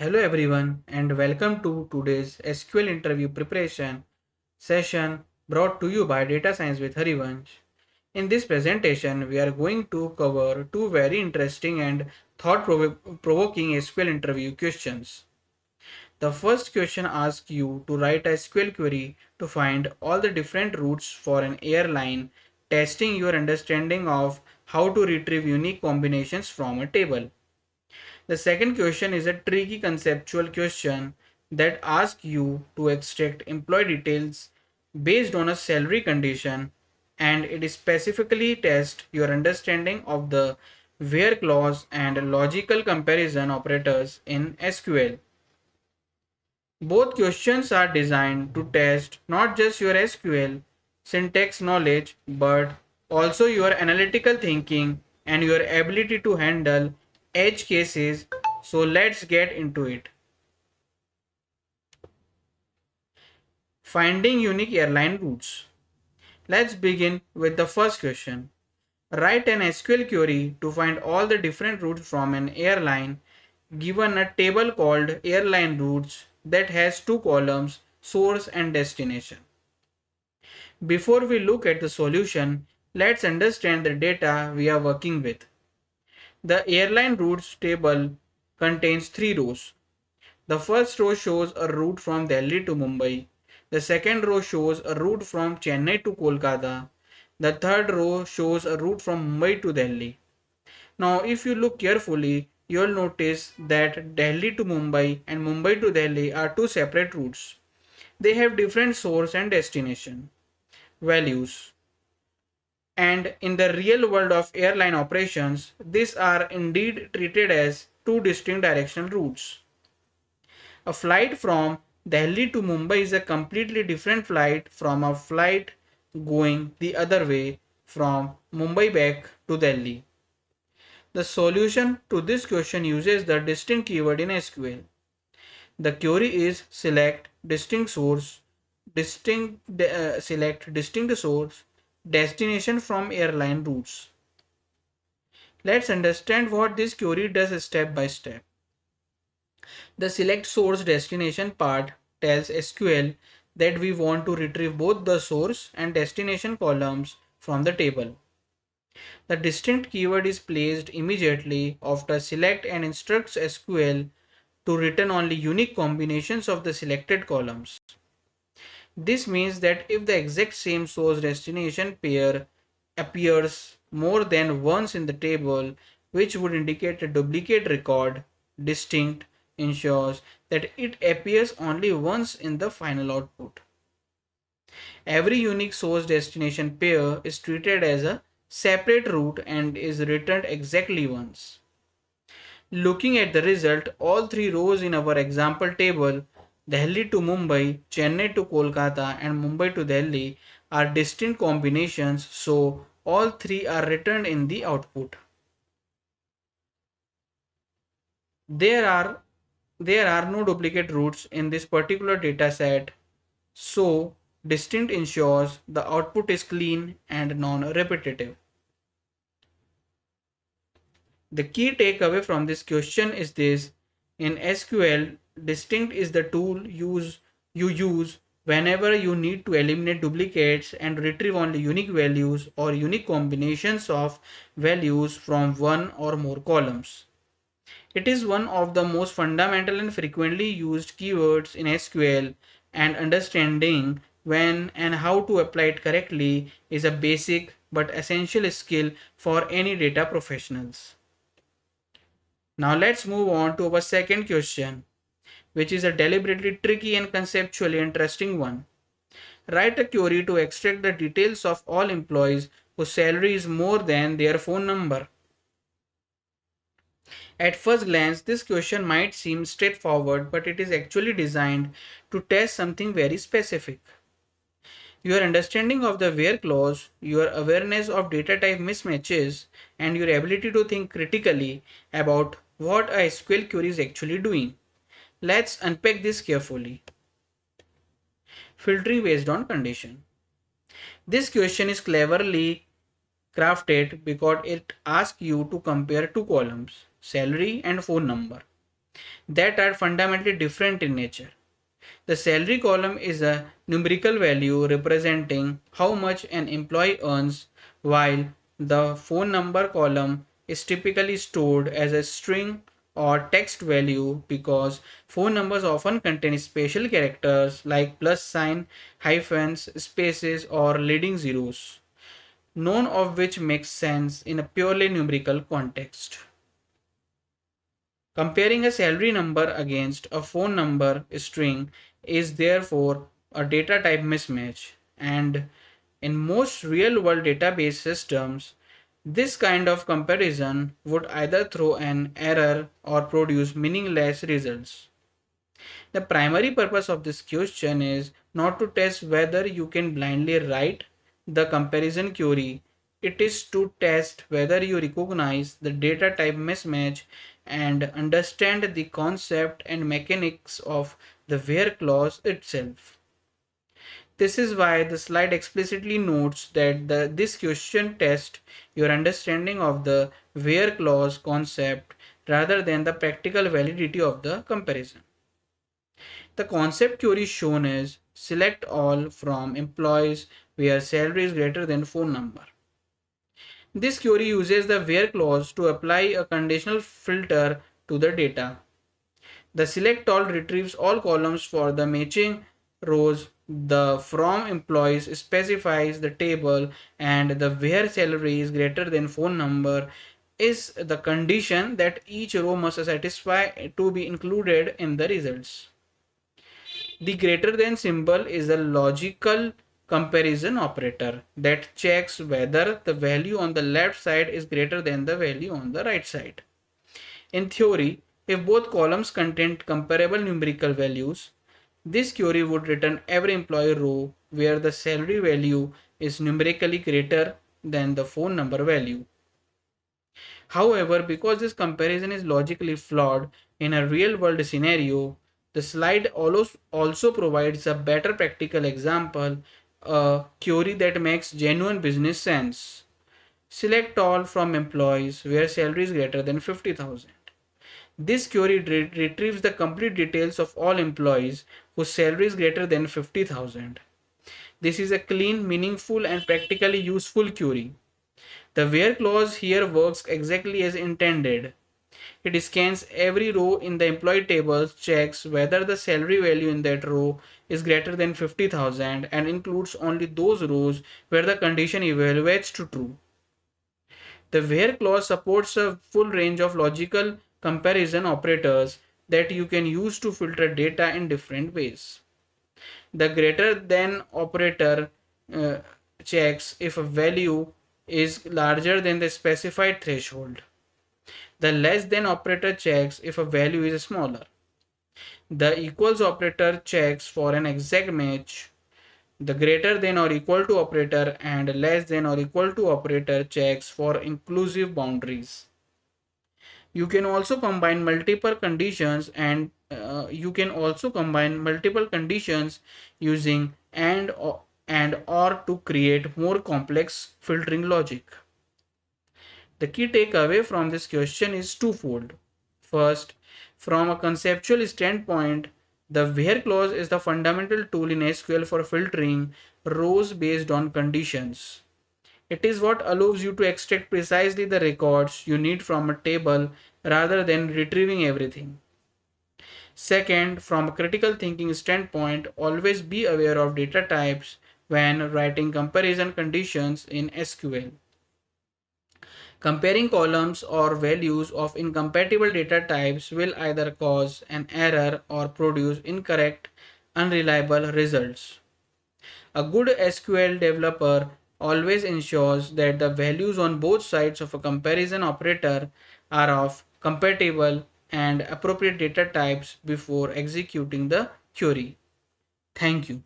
Hello everyone and welcome to today's SQL interview preparation session brought to you by Data Science with Harivansh. In this presentation, we are going to cover two very interesting and thought-provoking SQL interview questions. The first question asks you to write a SQL query to find all the different routes for an airline, testing your understanding of how to retrieve unique combinations from a table. The second question is a tricky conceptual question that asks you to extract employee details based on a salary condition, and it specifically tests your understanding of the where clause and logical comparison operators in SQL. Both questions are designed to test not just your SQL syntax knowledge but also your analytical thinking and your ability to handle edge cases. So let's get into it. Finding unique airline routes. Let's begin with the first question. Write an SQL query to find all the different routes from an airline given a table called airline routes that has two columns, source and destination. Before we look at the solution, let's understand the data we are working with. The airline routes table contains three rows. The first row shows a route from Delhi to Mumbai. The second row shows a route from Chennai to Kolkata. The third row shows a route from Mumbai to Delhi. Now, if you look carefully, you'll notice that Delhi to Mumbai and Mumbai to Delhi are two separate routes. They have different source and destination values. And in the real world of airline operations, these are indeed treated as two distinct directional routes. A flight from Delhi to Mumbai is a completely different flight from a flight going the other way from Mumbai back to Delhi. The solution to this question uses the distinct keyword in SQL. The query is select distinct source destination from airline routes. Let's understand what this query does step by step. The select source destination part tells SQL that we want to retrieve both the source and destination columns from the table. The distinct keyword is placed immediately after select and instructs SQL to return only unique combinations of the selected columns. This means that if the exact same source destination pair appears more than once in the table, which would indicate a duplicate record, distinct ensures that it appears only once in the final output. Every unique source destination pair is treated as a separate route and is returned exactly once. Looking at the result, all three rows in our example table, Delhi to Mumbai, Chennai to Kolkata, and Mumbai to Delhi, are distinct combinations, so all three are returned in the output. There are there are no duplicate routes in this particular data set, so distinct ensures the output is clean and non-repetitive. The key takeaway from this question is this: in SQL, distinct is the tool you use whenever you need to eliminate duplicates and retrieve only unique values or unique combinations of values from one or more columns. It is one of the most fundamental and frequently used keywords in SQL, and understanding when and how to apply it correctly is a basic but essential skill for any data professionals. Now let's move on to our second question, which is a deliberately tricky and conceptually interesting one. Write a query to extract the details of all employees whose salary is more than their phone number. At first glance, this question might seem straightforward, but it is actually designed to test something very specific. Your understanding of the where clause, your awareness of data type mismatches, and your ability to think critically about what a SQL query is actually doing. Let's unpack this carefully. Filtering based on condition. This question is cleverly crafted because it asks you to compare two columns, salary and phone number. that are fundamentally different in nature. The salary column is a numerical value representing how much an employee earns, while the phone number column is typically stored as a string or text value because phone numbers often contain special characters like plus sign, hyphens, spaces, or leading zeros, none of which makes sense in a purely numerical context. Comparing a salary number against a phone number string is therefore a data type mismatch, and in most real world database systems, this kind of comparison would either throw an error or produce meaningless results. The primary purpose of this question is not to test whether you can blindly write the comparison query. It is to test whether you recognize the data type mismatch and understand the concept and mechanics of the where clause itself. This is why the slide explicitly notes that this question tests your understanding of the where clause concept rather than the practical validity of the comparison. The concept query shown is select all from employees where salary is greater than phone number. This query uses the where clause to apply a conditional filter to the data. The select all retrieves all columns for the matching rows. The from employees specifies the table, and the where salary is greater than phone number is the condition that each row must satisfy to be included in the results. The greater than symbol is a logical comparison operator that checks whether the value on the left side is greater than the value on the right side. In theory, if both columns contained comparable numerical values, this query would return every employee row where the salary value is numerically greater than the phone number value. However, because this comparison is logically flawed in a real world scenario, the slide also provides a better practical example, a query that makes genuine business sense. Select all from employees where salary is greater than 50,000. This query retrieves the complete details of all employees whose salary is greater than 50,000. This is a clean, meaningful, and practically useful query. The where clause here works exactly as intended. It scans every row in the employee table, checks whether the salary value in that row is greater than 50,000 and includes only those rows where the condition evaluates to true. The where clause supports a full range of logical comparison operators that you can use to filter data in different ways. The greater than operator uh, checks if a value is larger than the specified threshold. The less than operator checks if a value is smaller. The equals operator checks for an exact match. The greater than or equal to operator and less than or equal to operator checks for inclusive boundaries. You can also combine multiple conditions using and or to create more complex filtering logic. The key takeaway from this question is twofold. First, from a conceptual standpoint, the where clause is the fundamental tool in SQL for filtering rows based on conditions. It is what allows you to extract precisely the records you need from a table rather than retrieving everything. Second, from a critical thinking standpoint, always be aware of data types when writing comparison conditions in SQL. Comparing columns or values of incompatible data types will either cause an error or produce incorrect, unreliable results. A good SQL developer always ensures that the values on both sides of a comparison operator are of compatible and appropriate data types before executing the query. Thank you.